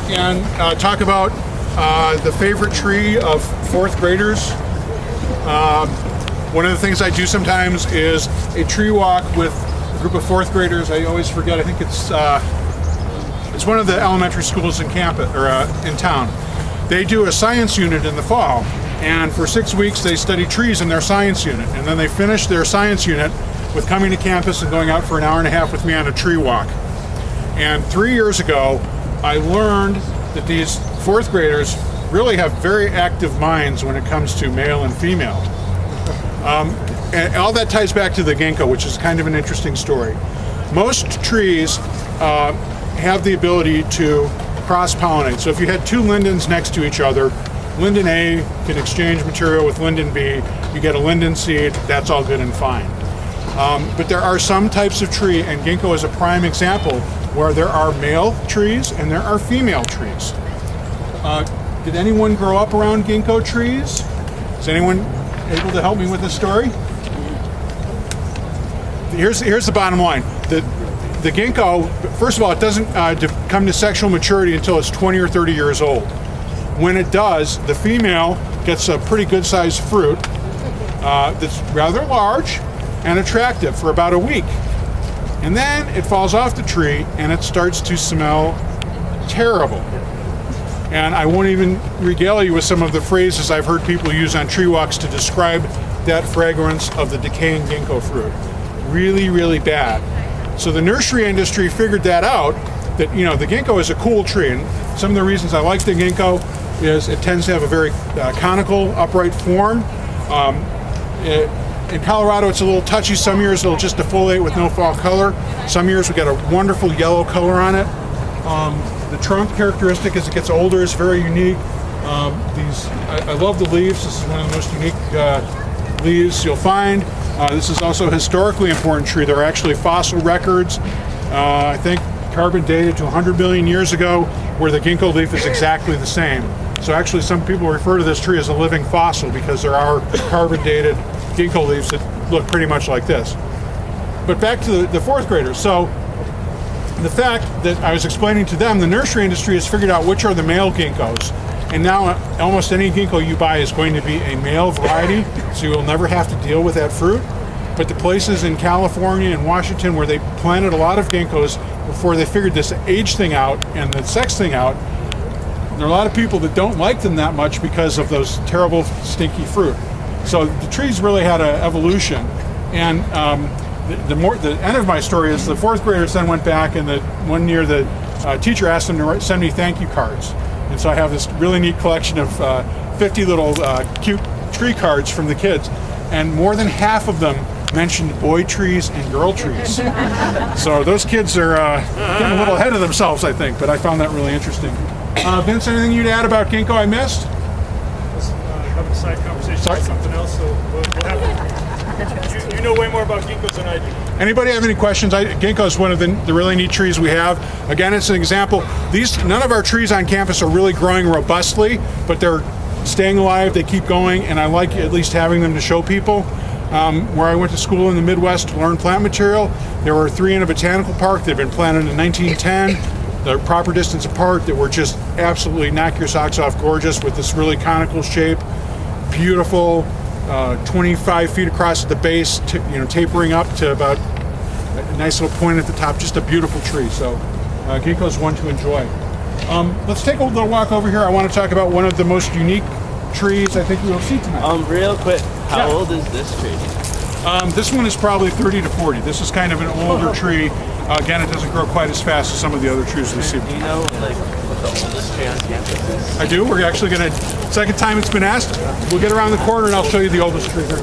and talk about the favorite tree of fourth graders. One of the things I do sometimes is a tree walk with a group of fourth graders. I always forget. I think it's one of the elementary schools in campus or in town. They do a science unit in the fall, and for 6 weeks they study trees in their science unit, and then they finish their science unit with coming to campus and going out for an hour and a half with me on a tree walk. And 3 years ago, I learned that these fourth graders really have very active minds when it comes to male and female. And all that ties back to the ginkgo, which is kind of an interesting story. Most trees have the ability to cross-pollinate. So if you had two lindens next to each other, linden A can exchange material with linden B, you get a linden seed, that's all good and fine. But there are some types of tree, and ginkgo is a prime example, where there are male trees and there are female trees. Did anyone grow up around ginkgo trees? Is anyone able to help me with this story? Here's the bottom line. The ginkgo, first of all, it doesn't come to sexual maturity until it's 20 or 30 years old. When it does, the female gets a pretty good sized fruit that's rather large and attractive for about a week. And then it falls off the tree and it starts to smell terrible. And I won't even regale you with some of the phrases I've heard people use on tree walks to describe that fragrance of the decaying ginkgo fruit. Really, really bad. So the nursery industry figured that out, that, you know, the ginkgo is a cool tree. And some of the reasons I like the ginkgo is it tends to have a very conical, upright form. In Colorado, it's a little touchy. Some years it'll just defoliate with no fall color. Some years we get a wonderful yellow color on it. The trunk characteristic as it gets older is very unique. I love the leaves. This is one of the most unique leaves you'll find. This is also a historically important tree. There are actually fossil records, I think carbon dated to 100 million years ago, where the ginkgo leaf is exactly the same. So actually some people refer to this tree as a living fossil because there are carbon dated ginkgo leaves that look pretty much like this. But back to the fourth graders. So the fact that I was explaining to them, the nursery industry has figured out which are the male ginkgos. And now almost any ginkgo you buy is going to be a male variety, so you will never have to deal with that fruit. But the places in California and Washington where they planted a lot of ginkgos before they figured this age thing out and the sex thing out, there are a lot of people that don't like them that much because of those terrible stinky fruit. So the trees really had an evolution. And the end of my story is the fourth graders then went back, and one year the teacher asked them to send me thank you cards. And so I have this really neat collection of 50 little cute tree cards from the kids. And more than half of them mentioned boy trees and girl trees. So those kids are getting a little ahead of themselves, I think, but I found that really interesting. Vince, anything you'd add about ginkgo I missed? Have a side conversation about something else, so we'll have you know way more about ginkgos than I do. Anybody have any questions? Ginkgo is one of the really neat trees we have. Again, it's an example. None of our trees on campus are really growing robustly, but they're staying alive, they keep going, and I like at least having them to show people. Where I went to school in the Midwest to learn plant material, there were 3 in a botanical park that had been planted in 1910. They're proper distance apart, that were just absolutely knock your socks off gorgeous with this really conical shape. Beautiful, 25 feet across at the base, tapering up to about a nice little point at the top. Just a beautiful tree. So ginkgo is one to enjoy. Let's take a little walk over here. I want to talk about one of the most unique trees I think we will see tonight. Real quick, how old is this tree? This one is probably 30 to 40. This is kind of an older tree. Again, it doesn't grow quite as fast as some of the other trees we see. Do you know what the oldest tree on campus is? I do. We're actually going to, second time it's been asked, we'll get around the corner and I'll show you the oldest tree here.